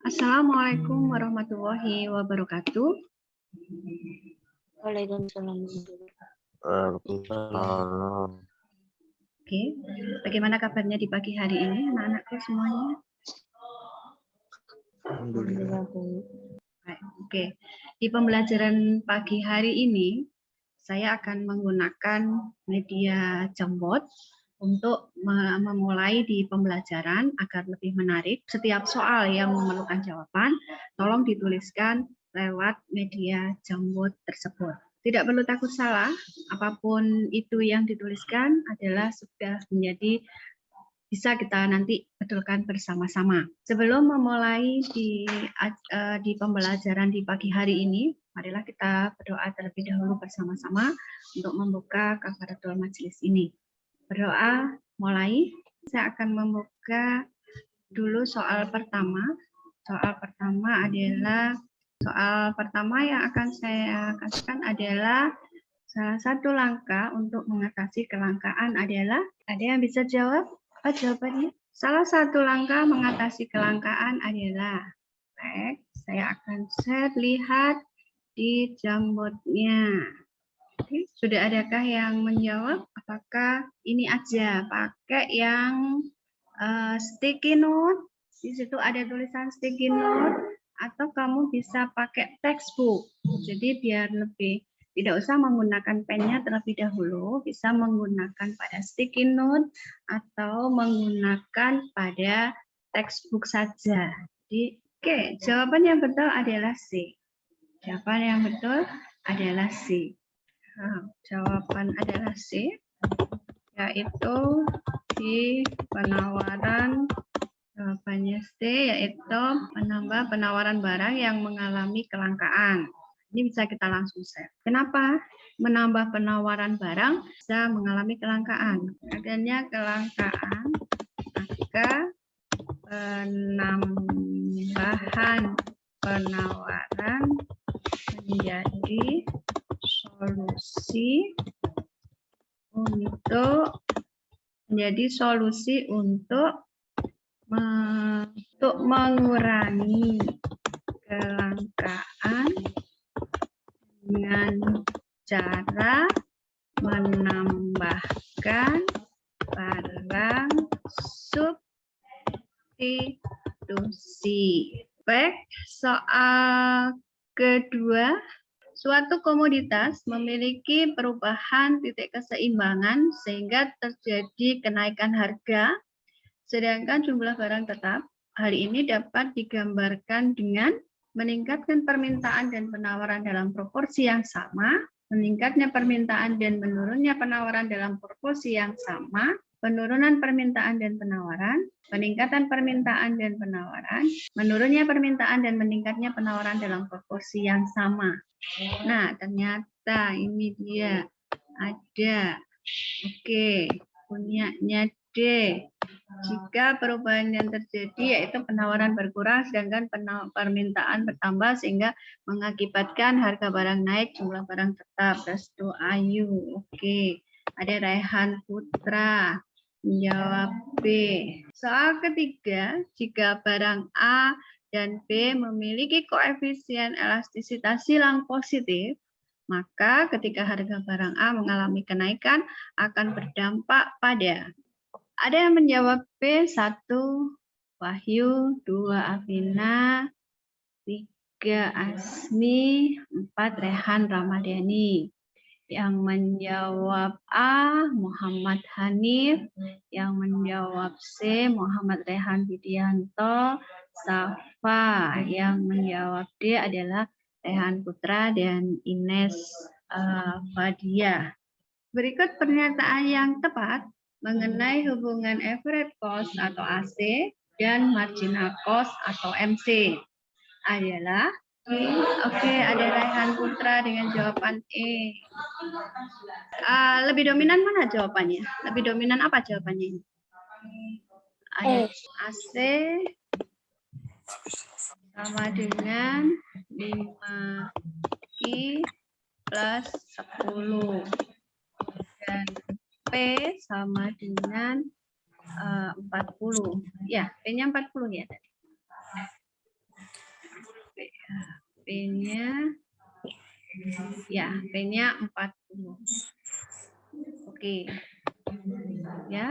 Assalamualaikum warahmatullahi wabarakatuh. Waalaikumsalam. Oke, bagaimana kabarnya di pagi hari ini anak-anakku semuanya? Alhamdulillah. Baik, oke, di pembelajaran pagi hari ini saya akan menggunakan media Jamboard untuk memulai di pembelajaran agar lebih menarik. Setiap soal yang memerlukan jawaban, tolong dituliskan lewat media Jamboard tersebut. Tidak perlu takut salah, apapun itu yang dituliskan adalah sudah menjadi bisa kita nanti betulkan bersama-sama. Sebelum memulai di pembelajaran di pagi hari ini, marilah kita berdoa terlebih dahulu bersama-sama untuk membuka kafaratul majelis ini. Berdoa mulai. Saya akan membuka dulu soal pertama. Soal pertama adalah yang akan saya kasihkan adalah salah satu langkah untuk mengatasi kelangkaan adalah, ada yang bisa jawab? Apa jawabannya? Salah satu langkah mengatasi kelangkaan adalah, baik, saya akan share lihat di Jamboardnya. Oke, sudah adakah yang menjawab? Apakah ini aja pakai yang sticky note? Di situ ada tulisan sticky note, atau kamu bisa pakai textbook. Jadi biar lebih tidak usah menggunakan pennya terlebih dahulu, bisa menggunakan pada sticky note atau menggunakan pada textbook saja. Jadi, oke, jawaban yang betul adalah C. Jawaban yang betul adalah C. Jawaban adalah C, yaitu di penawaran. Jawabannya C, yaitu menambah penawaran barang yang mengalami kelangkaan. Ini bisa kita langsung share. Kenapa menambah penawaran barang bisa mengalami kelangkaan? Adanya kelangkaan, maka penambahan penawaran menjadi solusi untuk mengurangi kelangkaan dengan cara menambahkan barang substitusi. Baik, soal kedua. Suatu komoditas memiliki perubahan titik keseimbangan sehingga terjadi kenaikan harga, sedangkan jumlah barang tetap. Hal ini dapat digambarkan dengan meningkatkan permintaan dan penawaran dalam proporsi yang sama, meningkatnya permintaan dan menurunnya penawaran dalam proporsi yang sama, penurunan permintaan dan penawaran, peningkatan permintaan dan penawaran, menurunnya permintaan dan meningkatnya penawaran dalam proporsi yang sama. Nah, ternyata ini dia ada. Oke, punyanya D. Jika perubahan yang terjadi yaitu penawaran berkurang sedangkan permintaan bertambah sehingga mengakibatkan harga barang naik, jumlah barang tetap. Restu Ayu. Oke, ada Raihan Putra menjawab B. Soal ketiga, jika barang A dan B memiliki koefisien elastisitas silang positif, maka ketika harga barang A mengalami kenaikan akan berdampak pada, ada yang menjawab B, 1 Wahyu, 2 Afina, 3 Asmi, 4 Rehan Ramadhani. Yang menjawab A, Muhammad Hanif. Yang menjawab C, Muhammad Rehan Widianto, Safa. Yang menjawab D adalah Rehan Putra dan Ines Fadia. Berikut pernyataan yang tepat mengenai hubungan average cost atau AC dan marginal cost atau MC adalah Oke, ada Raihan Putra dengan jawaban E. Lebih dominan mana jawabannya? Lebih dominan apa jawabannya? Ada AC sama dengan 5I plus 10. Dan P sama dengan 40. Ya, P-nya 40 ya tadi. P-nya ya, P-nya 40. Oke. Ya.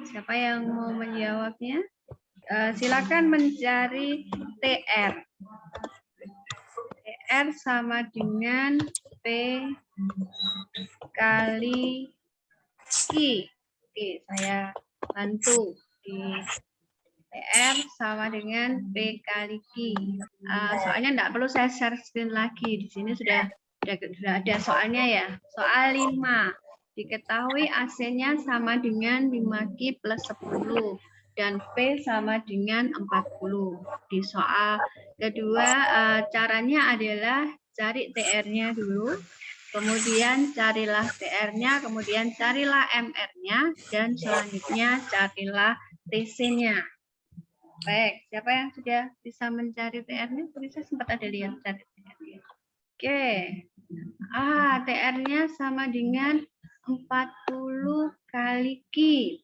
Siapa yang mau menjawabnya? Silakan mencari TR. TR sama dengan P kali Q. Oke, saya bantu di TR sama dengan P kali Q. Soalnya enggak perlu saya share screen lagi. Di sini sudah ada soalnya ya. Soal 5. Diketahui AC-nya sama dengan 5Q plus 10. Dan P sama dengan 40. Di soal kedua, caranya adalah cari TR-nya dulu. Kemudian carilah TR-nya, kemudian carilah MR-nya, dan selanjutnya carilah TC-nya. Baik, siapa yang sudah bisa mencari TR-nya? Bisa sempat ada lihat cari TR-nya. Oke. TR-nya sama dengan 40 kali Q.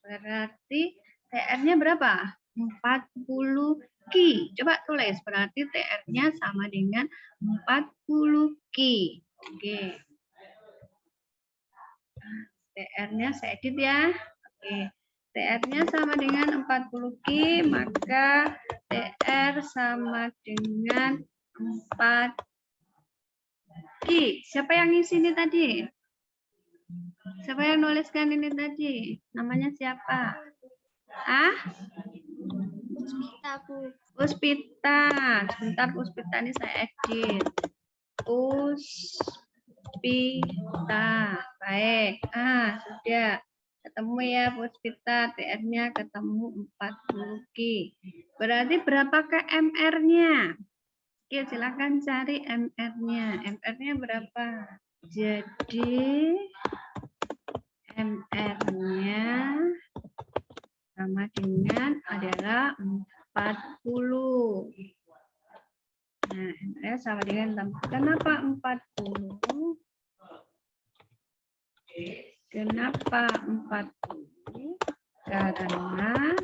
Berarti TR-nya berapa? 40 Q. Coba tulis, berarti TR-nya sama dengan 40 Q. Oke. TR-nya saya edit ya. Oke. TR-nya sama dengan 40 Q, maka TR sama dengan 4 Q. Siapa yang ngisi ini tadi? Siapa yang nuliskan ini tadi? Namanya siapa? Puspita, Bu. Puspita. Sebentar, Puspita ini saya edit. Puspita. Baik. Sudah. Ketemu ya Puspita. TR-nya ketemu 40 Q. Berarti berapakah MR-nya? Oke, silakan cari MR-nya. MR-nya berapa? Jadi MR-nya sama dengan adalah 40. Nah, MR sama dengan 60. Kenapa 40? Kenapa 40? Karena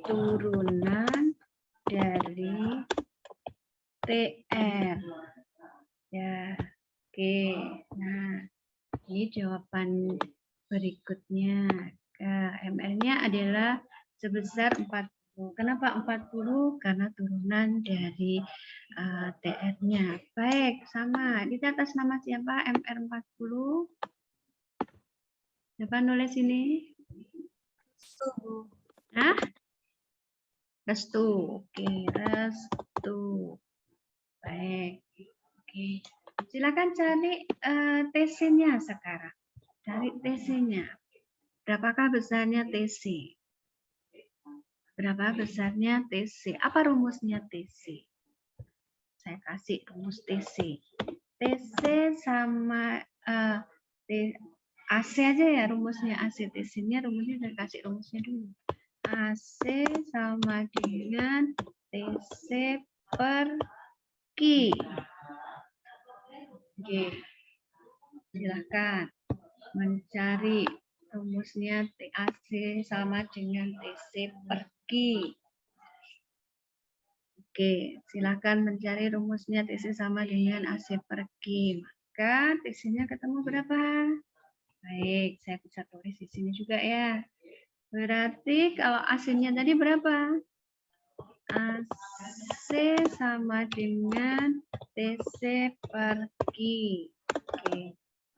turunan dari TR. Ya, oke. Nah, ini jawaban berikutnya. MR-nya adalah sebesar 40. Kenapa 40? Karena turunan dari TR-nya. Baik, sama. Di atas nama siapa? MR 40. Siapa nulis ini? Restu. Oke, Restu. Baik. Oke. Silakan cari TC-nya sekarang. Cari TC-nya. Berapakah besarnya TC? Berapa besarnya TC? Apa rumusnya TC? Saya kasih rumus TC. TC sama AC aja ya rumusnya. AC TC-nya rumusnya saya kasih rumusnya dulu. AC sama dengan TC per Q. Oke. Silakan mencari rumusnya TAC sama dengan TC per Q. Oke, silakan mencari rumusnya TC sama dengan AC per Q. Maka TC-nya ketemu berapa? Baik, saya bisa tulis di sini juga ya. Berarti kalau AC-nya tadi berapa? AC sama dengan TC per Q. Oke.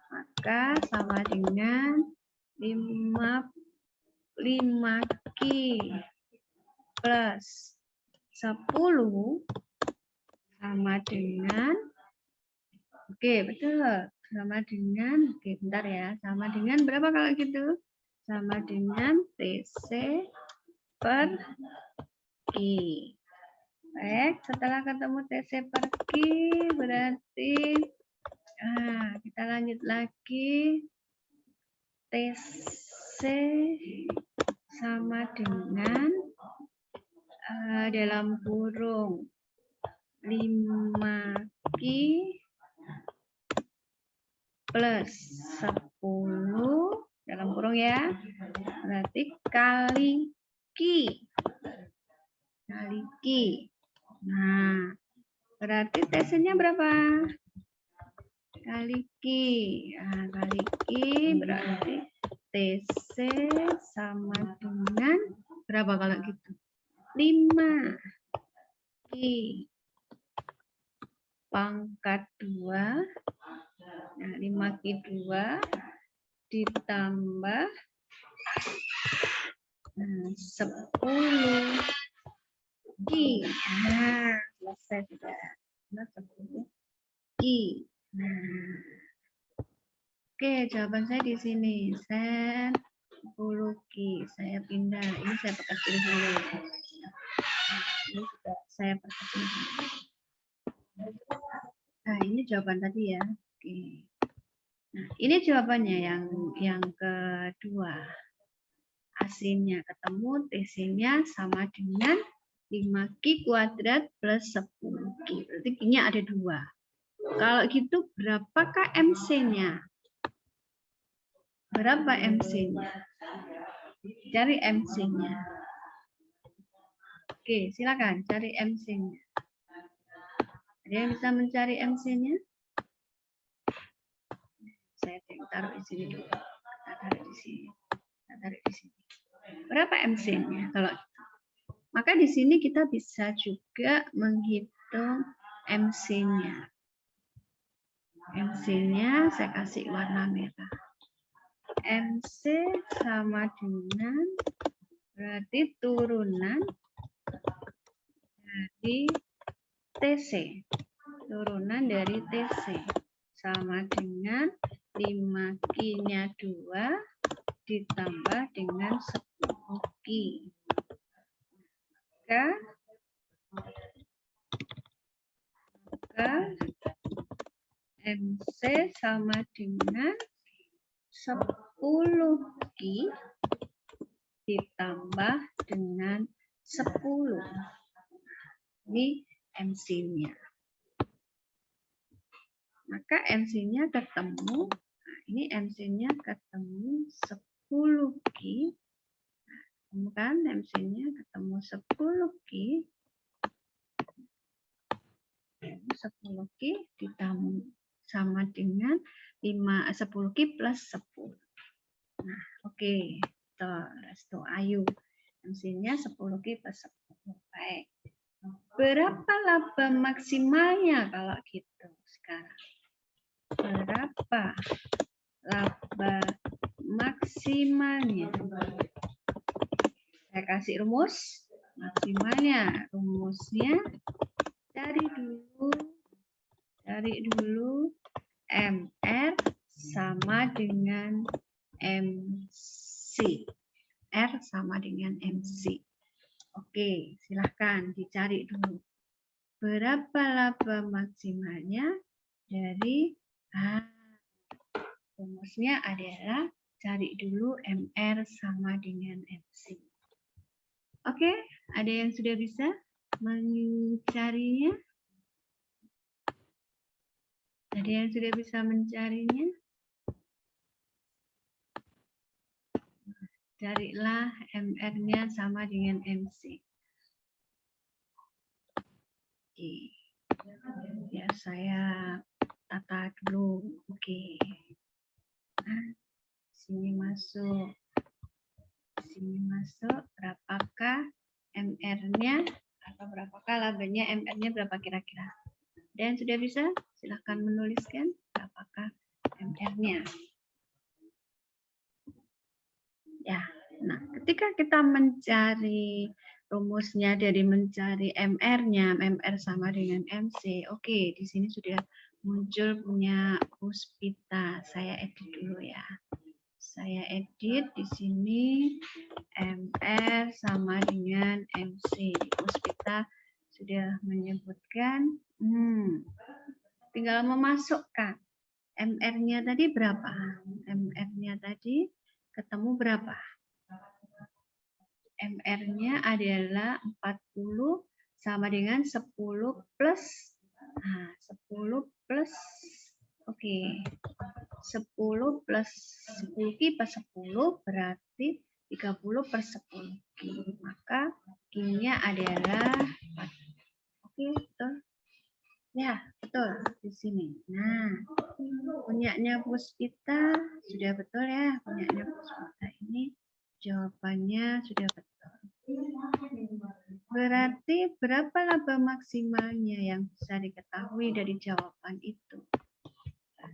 Maka sama dengan 5Q plus 10 sama dengan, oke betul, sama dengan, oke bentar ya, sama dengan berapa kalau gitu? Sama dengan TC per Q. Baik, setelah ketemu TC per Q berarti kita lanjut lagi. TC sama dengan dalam kurung 5Q plus 10 dalam kurung ya. Berarti kali Q. Kali Q. Nah, Berarti TC-nya berapa? Kali Q. Nah, kali Q berarti TC sama dengan berapa kalau gitu? 5. Q pangkat 2. Nah, 5Q2 ditambah 10 Q. Nah, selesai sudah. Nah, 10 Q. Nah, oke, jawaban saya di sini. Sen 10 Q. Saya pindah. Ini saya perkecil dulu. Ini juga saya perkecil dulu. Nah, ini jawaban tadi ya. Oke. Nah, ini jawabannya yang kedua. AC-nya ketemu, TC-nya sama dengan 5Q kuadrat plus 10Q. Berarti Q-nya ada 2. Kalau gitu berapakah MC-nya? Berapa MC-nya? Cari MC-nya. Oke, silakan cari MC-nya. Ada yang bisa mencari MC-nya? Saya taruh di sini dulu. Kita taruh di sini. Kita taruh di sini. Berapa MC-nya? Kalau maka di sini kita bisa juga menghitung MC-nya. MC-nya saya kasih warna merah. MC sama dengan berarti turunan dari TC. Turunan dari TC sama dengan 5Q-nya 2 ditambah dengan 10Q. Maka MC sama dengan 10Q ditambah dengan 10. Ini MC-nya. Maka MC-nya ketemu. Nah, ini MC-nya ketemu 10Q. Kan MC-nya ketemu 10Q. 10Q ditambah sama dengan 10Q plus 10. Nah, oke. Restu Ayu. MC-nya 10Q plus 10. Baik. Berapa laba maksimalnya kalau gitu sekarang? Berapa laba maksimalnya? Saya kasih rumus maksimalnya. Rumusnya cari dulu MR sama dengan MC. R sama dengan MC. Oke, silahkan dicari dulu. Berapa laba maksimalnya dari rumusnya adalah cari dulu MR sama dengan MC. Oke, ada yang sudah bisa mencarinya? Ada yang sudah bisa mencarinya? Carilah MR-nya sama dengan MC. Oke. Ya, saya tata dulu. Oke. Nah, sini masuk. Sini masuk. Berapakah MR-nya? Atau berapakah labanya MR-nya berapa kira-kira? Dan sudah bisa? Silahkan menuliskan berapakah MR-nya. Ya, nah ketika kita mencari rumusnya dari mencari MR-nya, MR sama dengan MC. Oke, di sini sudah muncul punya Puspita. Saya edit dulu ya. Saya edit di sini MR sama dengan MC. Puspita sudah menyebutkan, tinggal memasukkan MR-nya tadi berapa? MR-nya tadi ketemu berapa? MR-nya adalah 40 sama dengan 10 plus 10 plus oke. 10 plus 10Q per 10 berarti 30 per 10Q. Maka Q-nya adalah 4. Oke, betul. di sini. Nah, punyanya Puspita sudah betul ya. Punyanya Puspita ini jawabannya sudah betul. Berarti berapa laba maksimalnya yang bisa diketahui dari jawaban itu?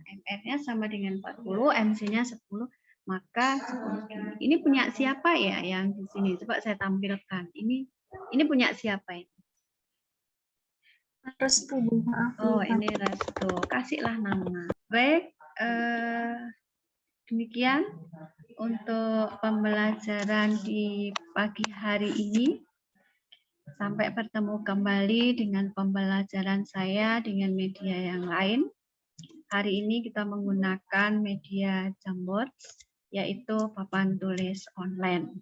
MR-nya sama dengan 40, MC-nya 10, maka 10 gini. Ini punya siapa ya yang di sini? Coba saya tampilkan. Ini punya siapa ini? Restu, Bu. Maaf. Oh, ini Restu. Kasihlah nama. Baik, demikian untuk pembelajaran di pagi hari ini. Sampai bertemu kembali dengan pembelajaran saya dengan media yang lain. Hari ini kita menggunakan media Jamboard, yaitu papan tulis online.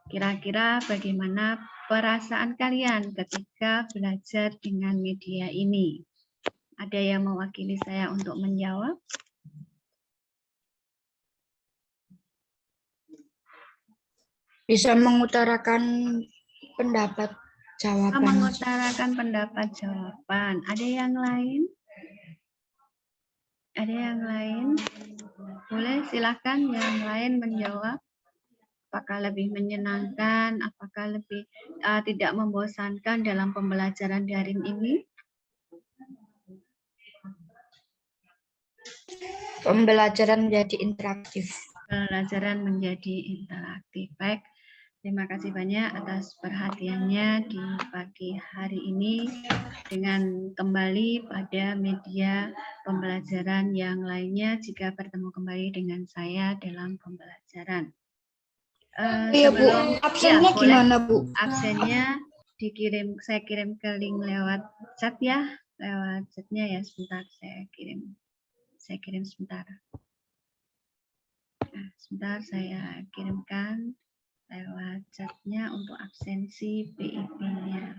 Kira-kira bagaimana perasaan kalian ketika belajar dengan media ini? Ada yang mewakili saya untuk menjawab? Bisa mengutarakan pendapat jawaban. Mengutarakan pendapat jawaban. Ada yang lain? Ada yang lain? Boleh silakan yang lain menjawab. Apakah lebih menyenangkan? Apakah lebih tidak membosankan dalam pembelajaran daring ini? Pembelajaran menjadi interaktif. Pembelajaran menjadi interaktif. Baik. Terima kasih banyak atas perhatiannya di pagi hari ini dengan kembali pada media pembelajaran yang lainnya jika bertemu kembali dengan saya dalam pembelajaran. Iya, Bu. Absennya ya, gimana, Bu? Absennya saya kirim ke link lewat chat ya, lewat chatnya ya, sebentar saya kirim sebentar. Nah, sebentar saya kirimkan lewat chatnya untuk absensi PIP-nya.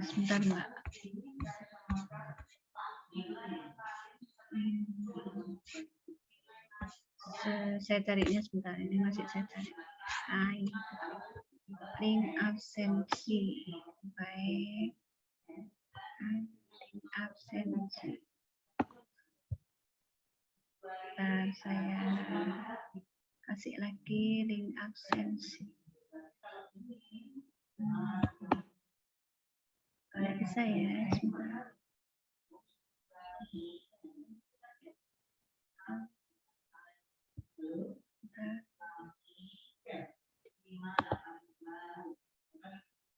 Sebentar Mbak. Saya carinya sebentar, ini masih saya cari. Ini. Link absensi. Baik. Link absensi. Bentar, saya kasih lagi link absensi. Kalau bisa ya, sebentar.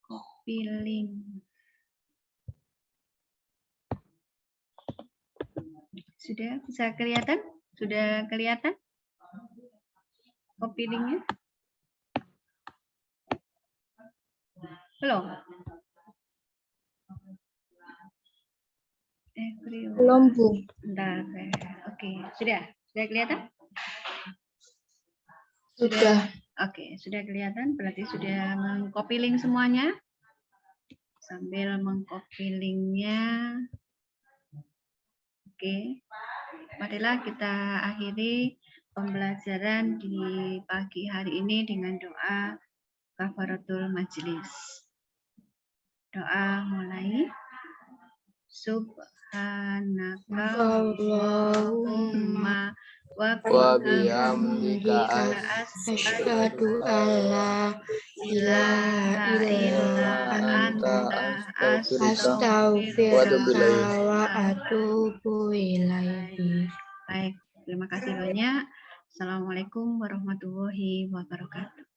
Copy link. Sudah bisa kelihatan? Sudah kelihatan? Copy linknya? Belum? Belum, Bu. Bentar, oke. Sudah kelihatan? Sudah. Oke, sudah kelihatan. Berarti sudah mengcopy link semuanya. Sambil mengcopy linknya. Oke. Marilah kita akhiri pembelajaran di pagi hari ini dengan doa kafaratul majelis. Doa mulai. Subhanaka Allahumma wa bihamdika asyhadu alla ilaha illa anta astaghfiruka wa atubu ilaihi. Baik, terima kasih banyak. Assalamualaikum warahmatullahi wabarakatuh.